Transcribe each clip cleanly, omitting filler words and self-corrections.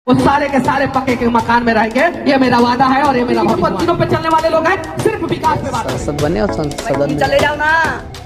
वो सारे के सारे पक्के के मकान में रहेंगे, ये मेरा वादा है और ये मेरा तीनों पे चलने वाले लोग हैं, सिर्फ विकास पे बात। संसद बने और संसद में चले जाओ ना,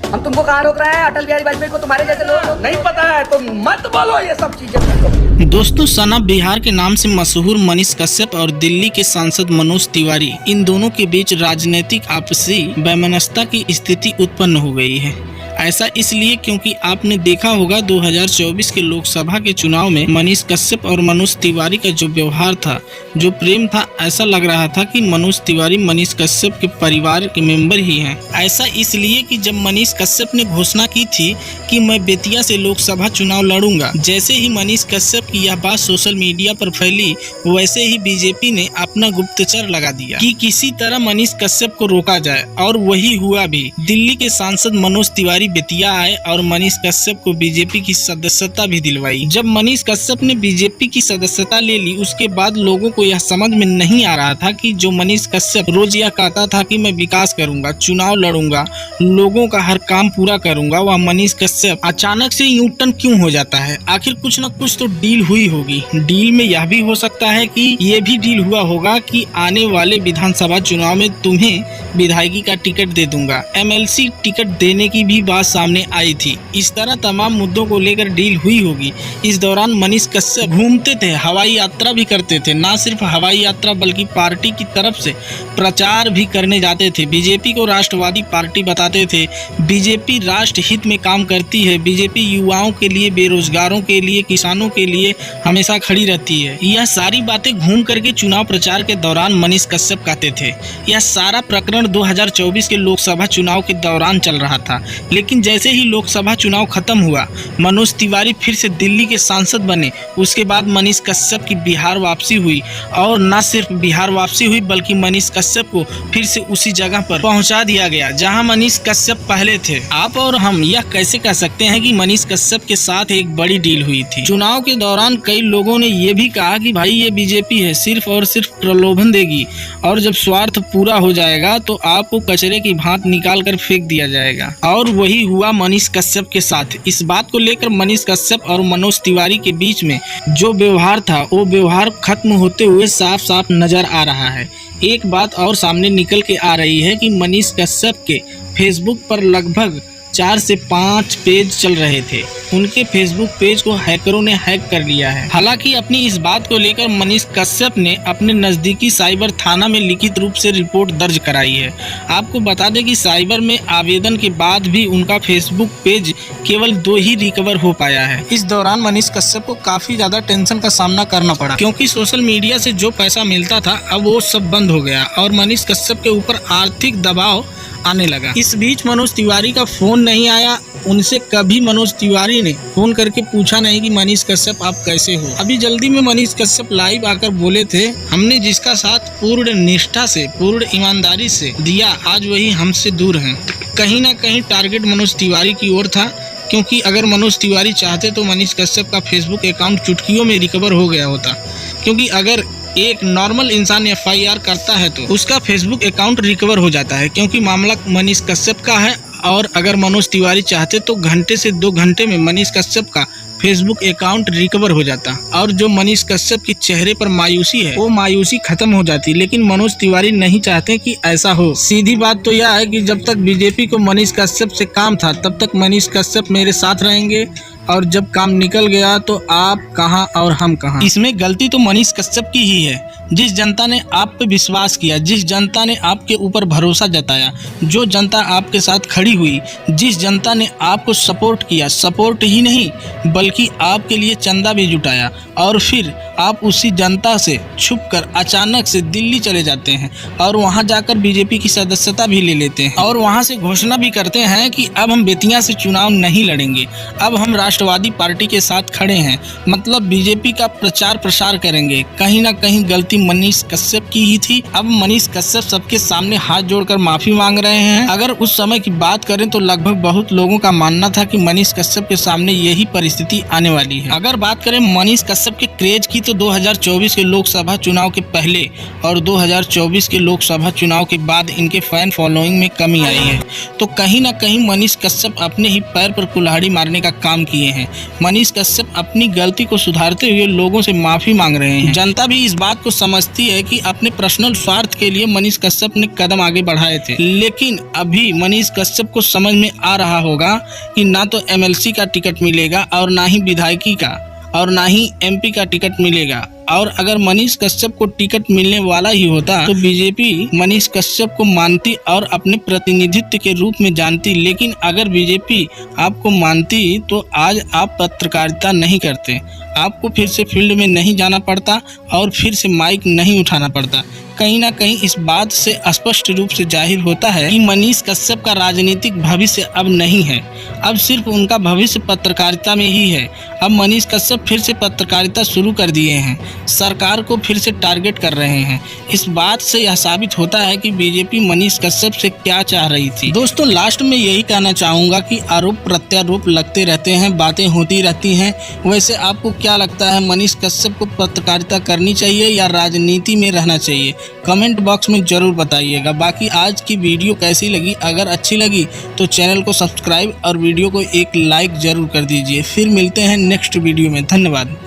हम तुमको कहाँ रोक रहे हैं? अटल बिहारी वाजपेयी को तुम्हारे जैसे लोग नहीं पता है तो मत बोलो ये सब चीजें। दोस्तों, सन ऑफ बिहार के नाम से मशहूर मनीष कश्यप और दिल्ली के सांसद मनोज तिवारी, इन दोनों के बीच राजनीतिक आपसी वैमनस्यता की स्थिति उत्पन्न हो गई है। ऐसा इसलिए क्योंकि आपने देखा होगा 2024 के लोकसभा के चुनाव में मनीष कश्यप और मनोज तिवारी का जो व्यवहार था, जो प्रेम था, ऐसा लग रहा था कि मनोज तिवारी मनीष कश्यप के परिवार के मेंबर ही हैं। ऐसा इसलिए कि जब मनीष कश्यप ने घोषणा की थी कि मैं बेतिया से लोकसभा चुनाव लड़ूंगा, जैसे ही मनीष कश्यप की यह बात सोशल मीडिया पर फैली, वैसे ही बीजेपी ने अपना गुप्तचर लगा दिया कि किसी तरह मनीष कश्यप को रोका जाए, और वही हुआ भी। दिल्ली के सांसद मनोज तिवारी बेतिया आए और मनीष कश्यप को बीजेपी की सदस्यता भी दिलवाई। जब मनीष कश्यप ने बीजेपी की सदस्यता ले ली, उसके बाद लोगों को यह समझ में नहीं आ रहा था कि जो मनीष कश्यप रोज यह कहता था कि मैं विकास करूंगा, चुनाव लड़ूंगा, लोगों का हर काम पूरा करूंगा, वह मनीष कश्यप अचानक से यूं टर्न क्यों हो जाता है? आखिर कुछ न कुछ तो डील हुई होगी। डील में यह भी हो सकता है कि ये भी डील हुआ होगा कि आने वाले विधानसभा चुनाव में तुम्हें विधायकी का टिकट दे दूंगा। MLC टिकट देने की भी बात सामने आई थी। इस तरह तमाम मुद्दों को लेकर डील हुई होगी। इस दौरान मनीष कश्यप घूमते थे, हवाई यात्रा भी करते थे। ना सिर्फ हवाई यात्रा बल्कि पार्टी की तरफ से प्रचार भी करने जाते थे। बीजेपी को राष्ट्रवादी पार्टी बताते थे। बीजेपी राष्ट्र हित में काम करती है। बीजेपी युवाओं के लिए, बेरोजगारों के लिए, किसानों के लिए हमेशा खड़ी रहती है। यह सारी बातें घूम करके चुनाव प्रचार के दौरान मनीष कश्यप कहते थे। यह सारा प्रकरण 2024 के लोकसभा चुनाव के दौरान चल रहा था। लेकिन जैसे ही लोकसभा चुनाव खत्म हुआ, मनोज तिवारी फिर से दिल्ली के सांसद बने। उसके बाद मनीष कश्यप की बिहार वापसी हुई, और न सिर्फ बिहार वापसी हुई बल्कि मनीष कश्यप को फिर से उसी जगह पर पहुंचा दिया गया जहां मनीष कश्यप पहले थे। आप और हम यह कैसे कह सकते हैं कि मनीष कश्यप के साथ एक बड़ी डील हुई थी? चुनाव के दौरान कई लोगों ने यह भी कहा कि भाई ये बीजेपी है, सिर्फ और सिर्फ प्रलोभन देगी, और जब स्वार्थ पूरा हो जाएगा तो आपको कचरे की भांत निकाल कर फेंक दिया जाएगा। और वही हुआ मनीष कश्यप के साथ। इस बात को लेकर मनीष कश्यप और मनोज तिवारी के बीच में जो व्यवहार था, वो व्यवहार खत्म होते हुए साफ साफ नजर आ रहा है। एक बात और सामने निकल के आ रही है कि मनीष कश्यप के फेसबुक पर लगभग 4 से 5 पेज चल रहे थे। उनके फेसबुक पेज को हैकरों ने हैक कर लिया है। हालांकि अपनी इस बात को लेकर मनीष कश्यप ने अपने नजदीकी साइबर थाना में लिखित रूप से रिपोर्ट दर्ज कराई है। आपको बता दें कि साइबर में आवेदन के बाद भी उनका फेसबुक पेज केवल 2 ही रिकवर हो पाया है। इस दौरान मनीष कश्यप को काफी ज्यादा टेंशन का सामना करना पड़ा, क्योंकि सोशल मीडिया से जो पैसा मिलता था अब वो सब बंद हो गया और मनीष कश्यप के ऊपर आर्थिक दबाव आने लगा। इस बीच मनोज तिवारी का फोन नहीं आया। उनसे कभी मनोज तिवारी ने फोन करके पूछा नहीं कि मनीष कश्यप आप कैसे हो। अभी जल्दी में मनीष कश्यप लाइव आकर बोले थे, हमने जिसका साथ पूर्ण निष्ठा से, पूर्ण ईमानदारी से दिया, आज वही हमसे दूर हैं। कहीं ना कहीं टारगेट मनोज तिवारी की ओर था, क्योंकि अगर मनोज तिवारी चाहते तो मनीष कश्यप का फेसबुक अकाउंट चुटकियों में रिकवर हो गया होता। क्योंकि अगर एक नॉर्मल इंसान FIR करता है तो उसका फेसबुक अकाउंट रिकवर हो जाता है, क्योंकि मामला मनीष कश्यप का है। और अगर मनोज तिवारी चाहते तो घंटे से 2 घंटे में मनीष कश्यप का फेसबुक अकाउंट रिकवर हो जाता, और जो मनीष कश्यप के चेहरे पर मायूसी है वो मायूसी खत्म हो जाती। लेकिन मनोज तिवारी नहीं चाहते कि ऐसा हो। सीधी बात तो यह है कि जब तक बीजेपी को मनीष कश्यप से काम था, तब तक मनीष कश्यप मेरे साथ रहेंगे, और जब काम निकल गया तो आप कहां और हम कहां। इसमें गलती तो मनीष कश्यप की ही है। जिस जनता ने आप पे विश्वास किया, जिस जनता ने आपके ऊपर भरोसा जताया, जो जनता आपके साथ खड़ी हुई, जिस जनता ने आपको सपोर्ट किया, सपोर्ट ही नहीं बल्कि आपके लिए चंदा भी जुटाया, और फिर आप उसी जनता से छुपकर अचानक से दिल्ली चले जाते हैं और वहां जाकर बीजेपी की सदस्यता भी ले लेते हैं, और वहां से घोषणा भी करते हैं कि अब हम बेतिया से चुनाव नहीं लड़ेंगे, अब हम राष्ट्रवादी पार्टी के साथ खड़े हैं, मतलब बीजेपी का प्रचार प्रसार करेंगे। कहीं ना कहीं गलती मनीष कश्यप की ही थी। अब मनीष कश्यप सबके सामने हाथ जोड़कर माफी मांग रहे हैं। अगर उस समय की बात करें तो लगभग बहुत लोगों का मानना था कि मनीष कश्यप के सामने यही परिस्थिति आने वाली है। अगर बात करें मनीष कश्यप के क्रेज की तो 2024 के लोकसभा चुनाव के पहले और 2024 के लोकसभा चुनाव के बाद इनके फैन फॉलोइंग में कमी आई है। तो कहीं ना कहीं मनीष कश्यप अपने ही पैर पर कुल्हाड़ी मारने का काम किए दिए हैं। मनीष कश्यप अपनी गलती को सुधारते हुए लोगों से माफी मांग रहे हैं। जनता भी इस बात को समझती है कि अपने पर्सनल स्वार्थ के लिए मनीष कश्यप ने कदम आगे बढ़ाए थे, लेकिन अभी मनीष कश्यप को समझ में आ रहा होगा कि ना तो एमएलसी का टिकट मिलेगा और ना ही विधायकी का और ना ही एमपी का टिकट मिलेगा। और अगर मनीष कश्यप को टिकट मिलने वाला ही होता तो बीजेपी मनीष कश्यप को मानती और अपने प्रतिनिधित्व के रूप में जानती, लेकिन अगर बीजेपी आपको मानती तो आज आप पत्रकारिता नहीं करते, आपको फिर से फील्ड में नहीं जाना पड़ता और फिर से माइक नहीं उठाना पड़ता। कहीं ना कहीं इस बात से स्पष्ट रूप से जाहिर होता है कि मनीष कश्यप का राजनीतिक भविष्य अब नहीं है, अब सिर्फ उनका भविष्य पत्रकारिता में ही है। अब मनीष कश्यप फिर से पत्रकारिता शुरू कर दिए हैं, सरकार को फिर से टारगेट कर रहे हैं। इस बात से यह साबित होता है कि बीजेपी मनीष कश्यप से क्या चाह रही थी। दोस्तों, लास्ट में यही कहना चाहूँगा कि आरोप प्रत्यारोप लगते रहते हैं, बातें होती रहती हैं। वैसे आपको क्या लगता है, मनीष कश्यप को पत्रकारिता करनी चाहिए या राजनीति में रहना चाहिए? कमेंट बॉक्स में ज़रूर बताइएगा। बाकी आज की वीडियो कैसी लगी? अगर अच्छी लगी तो चैनल को सब्सक्राइब और वीडियो को एक लाइक ज़रूर कर दीजिए। फिर मिलते हैं नेक्स्ट वीडियो में। धन्यवाद।